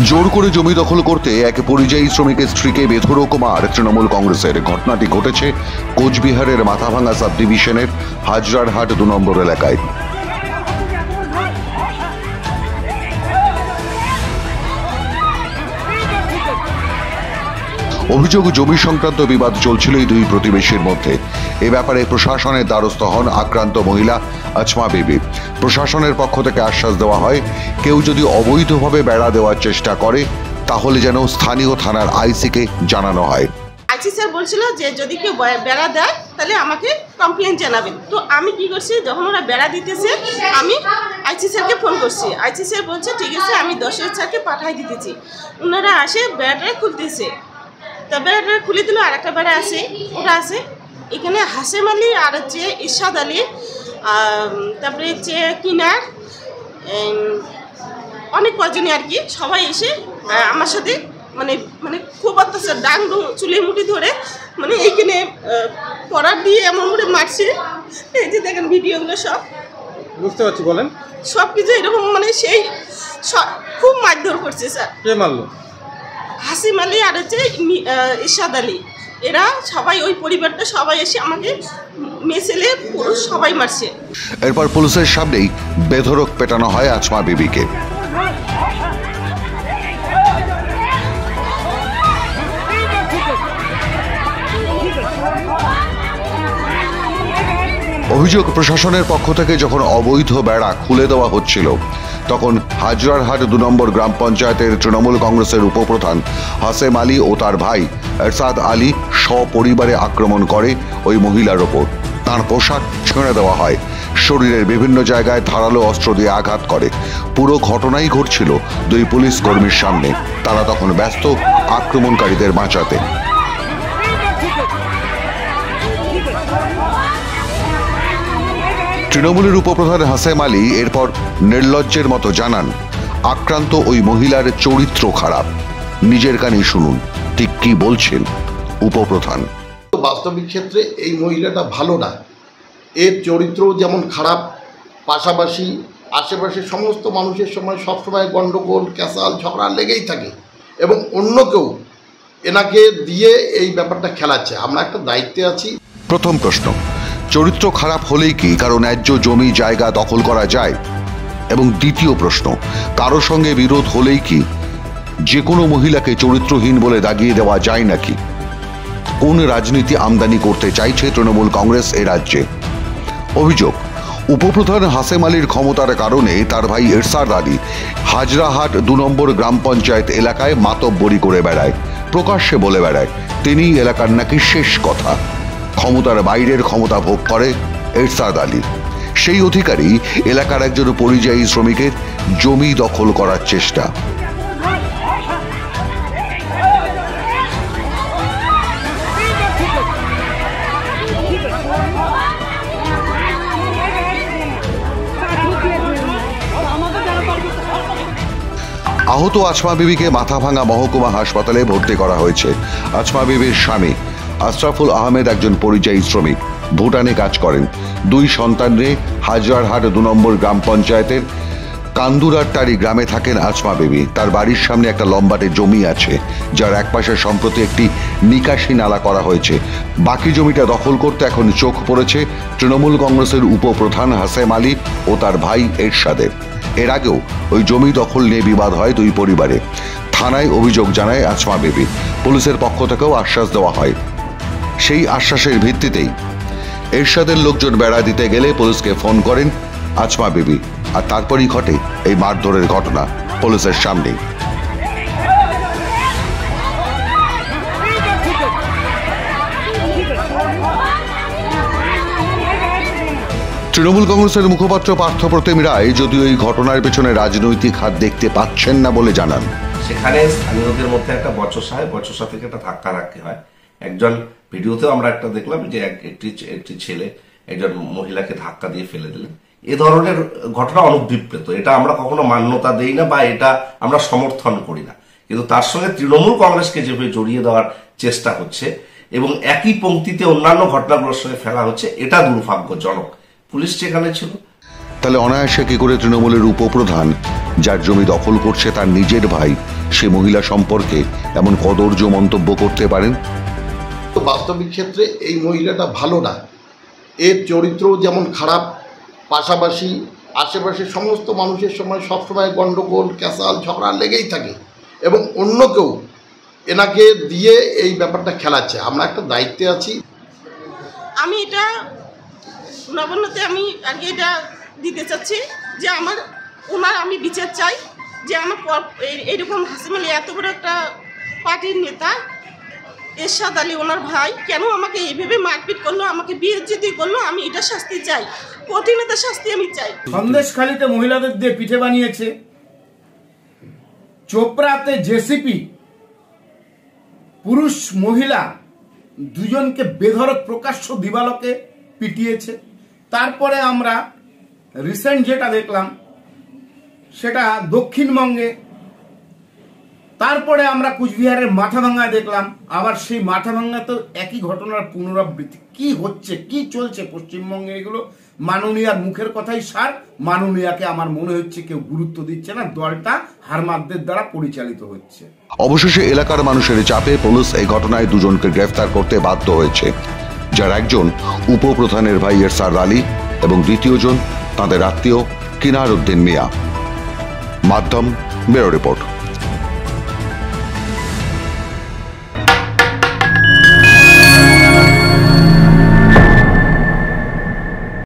জোর করে জমি দখল করতে এক পরিযায়ী শ্রমিকের স্ত্রীকে বেধড়ক মার তৃণমূল কংগ্রেসের। ঘটনাটি ঘটেছে কোচবিহারের মাথাভাঙা সাব ডিভিশনের হাজরারহাট 2 নম্বর এলাকায়। অভিযোগ, জমি সংক্রান্ত বিবাদ চলছিল এই দুই প্রতিবেশীর মধ্যে। এ ব্যাপারে প্রশাসনের দ্বারস্থ হন আক্রান্ত মহিলা আছমা বিবি। প্রশাসনের পক্ষ থেকে আশ্বাস দেওয়া হয়, কেউ যদি অবৈধভাবে বেড়া দেওয়ার চেষ্টা করে তাহলে যেন স্থানীয় থানার আইসিকে জানানো হয়। আইসি স্যার বলছিল যে যদি কেউ বেড়া দেয় তাহলে আমাকে কমপ্লেন জানাবেন। তো আমি কি করছি, যখন ওরা বেড়া দিতেছে আমি আইসি স্যারকে ফোন করছি। আইসি স্যার বলছে ঠিক আছে, আমি 10 স্যারকে পাঠাই দিতেছি। ওনারা আসে বেড়াটা খুলতেছে, তা বেড়াটা খুলে দিল। আর একটা বেড়া আছে, ওটা আছে এখানে হাসেম আলী আর হচ্ছে ইরশাদ আলী, তারপরে হচ্ছে কিনার, অনেক কজনই আর কি, সবাই এসে আমার সাথে মানে মানে খুব অত্যাচার, ডাং চুলে মুঠি ধরে মানে এইখানে পড়ার দিয়ে এমন করে মারছে। এই যে দেখেন ভিডিওগুলো সব বুঝতে পারছি, বলেন। সব কিছু এরকম মানে সেই খুব মারধর করছে স্যার। কে মারলো? হাসিম আলী আর হচ্ছে ইরশাদ আলী, এরা সবাই ওই পরিবারটা সবাই এসে আমাকে মেয়ে ছেলে পুরুষ সবাই মারছে। এরপর পুলিশের সামনেই বেধড়ক পেটানো হয় আছমা বিবিকে। অভিযোগ, প্রশাসনের পক্ষ থেকে যখন অবৈধ বেড়া খুলে দেওয়া হচ্ছিল তখন হাজরারহাট 2 নম্বর গ্রাম পঞ্চায়েতের তৃণমূল কংগ্রেসের উপপ্রধান হাসেম আলী ও তার ভাই ইরশাদ আলী সপরিবারে আক্রমণ করে ওই মহিলার ওপর। তাঁর পোশাক ছেড়ে দেওয়া হয়, শরীরের বিভিন্ন জায়গায় ধারালো অস্ত্র দিয়ে আঘাত করে। পুরো ঘটনাই ঘটছিল দুই পুলিশ কর্মীর সামনে। তারা তখন ব্যস্ত আক্রমণকারীদের বাঁচাতে। তৃণমূলের উপপ্রধান হাসেম আলী এরপর নির্লজ্জের মতো জানান, আক্রান্ত ওই মহিলার চরিত্র খারাপ। নিজের কানে শুনুন ঠিক কি বলছেন উপপ্রধান। বাস্তবিক ক্ষেত্রে এই মহিলাটা ভালো না, এর চরিত্র যেমন খারাপ, পাশাপাশি আশেপাশে সমস্ত মানুষের সময় সবসময় গণ্ডগোল, ক্যাসাল, ঝগড়া লেগেই থাকে এবং অন্য কেউ এনাকে দিয়ে এই ব্যাপারটা খেলাচ্ছে। আমরা একটা দায়িত্বে আছি। প্রথম প্রশ্ন, চরিত্র খারাপ হলেই কি কারো ন্যায্য জমি জায়গা দখল করা যায়? এবং দ্বিতীয় প্রশ্ন, কারো সঙ্গে বিরোধ হলেই কি যে কোনো মহিলাকে চরিত্রহীন বলে দাগিয়ে দেওয়া যায় নাকি? কোন রাজনীতি আমদানি করতে চাইছে তৃণমূল কংগ্রেস এ রাজ্যে? অভিযোগ, উপপ্রধান হাসেম আলীর ক্ষমতার কারণে তার ভাই ইরশাদ আলী হাজরাহাট 2 নম্বর গ্রাম পঞ্চায়েত এলাকায় মাতব্বরি করে বেড়ায়, প্রকাশ্যে বলে বেড়ায় তিনি এলাকার নাকি শেষ কথা। ক্ষমতার বাইরের ক্ষমতা ভোগ করে ইরশাদ আলী। সেই অধিকারী এলাকার একজন পরিযায়ী শ্রমিকের জমি দখল করার চেষ্টা। আহত আছমা বিবিকে মাথাভাঙা মহকুমা হাসপাতালে ভর্তি করা হয়েছে। আছমা বিবির স্বামী আশরাফুল আহমেদ একজন পরিযায়ী শ্রমিক, ভুটানে কাজ করেন। 2 সন্তান নিয়ে হাজরারহাট 2 নম্বর গ্রাম পঞ্চায়েতের কান্দুরারটারি গ্রামে থাকেন আছমা বিবি। তার বাড়ির সামনে একটা লম্বাটে জমি আছে, যার একপাশে সম্প্রতি একটি নিকাশি নালা করা হয়েছে। বাকি জমিটা দখল করতে এখন চোখ পড়েছে তৃণমূল কংগ্রেসের উপপ্রধান হাসেম আলী ও তার ভাই ইরশাদের। এর আগেও ওই জমি দখল নিয়ে বিবাদ হয় দুই পরিবারে। থানায় অভিযোগ জানায় আছমা বিবি। পুলিশের পক্ষ থেকেও আশ্বাস দেওয়া হয়। সেই আশ্বাসের ভিত্তিতেই ইরশাদের লোকজন বেড়া দিতে গেলে পুলিশকে ফোন করেন আছমা বিবি, আর তারপরই ঘটে এই মারধরের ঘটনা পুলিশের সামনেই। তৃণমূল কংগ্রেসের মুখপাত্র পার্থপ্রতিম রায় যদিও এই ঘটনার পেছনে রাজনৈতিক হাত দেখতে পাচ্ছেন না বলে জানান। সেখানে স্থানীয়দের মধ্যে একটা বচসা থেকে একটা ধাক্কাধাক্কি হয়। একজন ভিডিওতেও আমরা একটা দেখলাম যে একটি ছেলে একজন মহিলাকে ধাক্কা দিয়ে ফেলে দিলেন। এ ধরনের ঘটনা অনভিপ্রেত, এটা আমরা কখনো মান্যতা দেই না বা এটা আমরা সমর্থন করি না। কিন্তু তার সঙ্গে তৃণমূল কংগ্রেসকে যেভাবে জড়িয়ে দেওয়ার চেষ্টা হচ্ছে এবং একই পংক্তিতে অন্যান্য ঘটনাগুলোর সঙ্গে ফেলা হচ্ছে, এটা দুর্ভাগ্যজনক। পুলিশ সেখানে ছিল। তাহলে অনায়াসে কি করে তৃণমূলের উপপ্রধান, যার জমি দখল করছে তার নিজের ভাই, সে মহিলা সম্পর্কে এমন কদর্য মন্তব্য করতে পারেন? তো বাস্তবিক ক্ষেত্রে এই মহিলাটা ভালো না, এর চরিত্র যেমন খারাপ, পাশাপাশি আশেপাশের সমস্ত মানুষের সময় সবসময় গণ্ডগোল ক্যাসাল ঝগড়া লেগেই থাকে এবং অন্য কেউ এনাকে দিয়ে এই ব্যাপারটা খেলাচ্ছে। আমরা একটা দায়িত্বে আছি। আমি এটা নবান্নতে আমি আগে এটা দিতে চাচ্ছি যে ওনার আমি বিচার চাই যে আমার এইরকম হাসিম আলী এত বড় একটা পার্টির নেতা এরশাদ আলী ওনার ভাই কেন আমাকে এইভাবে মারপিট করলো, আমাকে বিয়েজ্জিতি করলো। আমি এটা শাস্তি চাই, কঠিনতা শাস্তি আমি চাই। সন্দেশখালীতে মহিলাদের দিয়ে পিঠে বানিয়েছে, চোপড়াতে জেসিপি পুরুষ মহিলা দুজনকে বেধড়ক প্রকাশ্য দিবালোকে পিটিয়েছে। তারপরে আমরা রিসেন্ট যেটা দেখলাম সেটা দক্ষিণবঙ্গে, তারপরে আমরা কুচবিহারের মাথাভাঙ্গায় দেখলাম, আবার সেই মাথাভাঙ্গাতেও একই ঘটনার পুনরাবৃত্তি। কি হচ্ছে, কি চলছে পশ্চিমবঙ্গে এগুলো? মাননীয়ার মুখের কথাই সার। মাননীয়াকে আমার মনে হচ্ছে কেউ গুরুত্ব দিচ্ছে না, দলটা হারমাদদের দ্বারা পরিচালিত হচ্ছে। অবশেষে এলাকার মানুষের চাপে পুলিশ এই ঘটনায় দুজনকে গ্রেফতার করতে বাধ্য হয়েছে, যার একজন উপপ্রধানের ভাই এরশাদ আলী এবং দ্বিতীয়জন তাঁদের আত্মীয় কিনার উদ্দিন মিয়া। মাধ্যম ব্যুরো রিপোর্ট।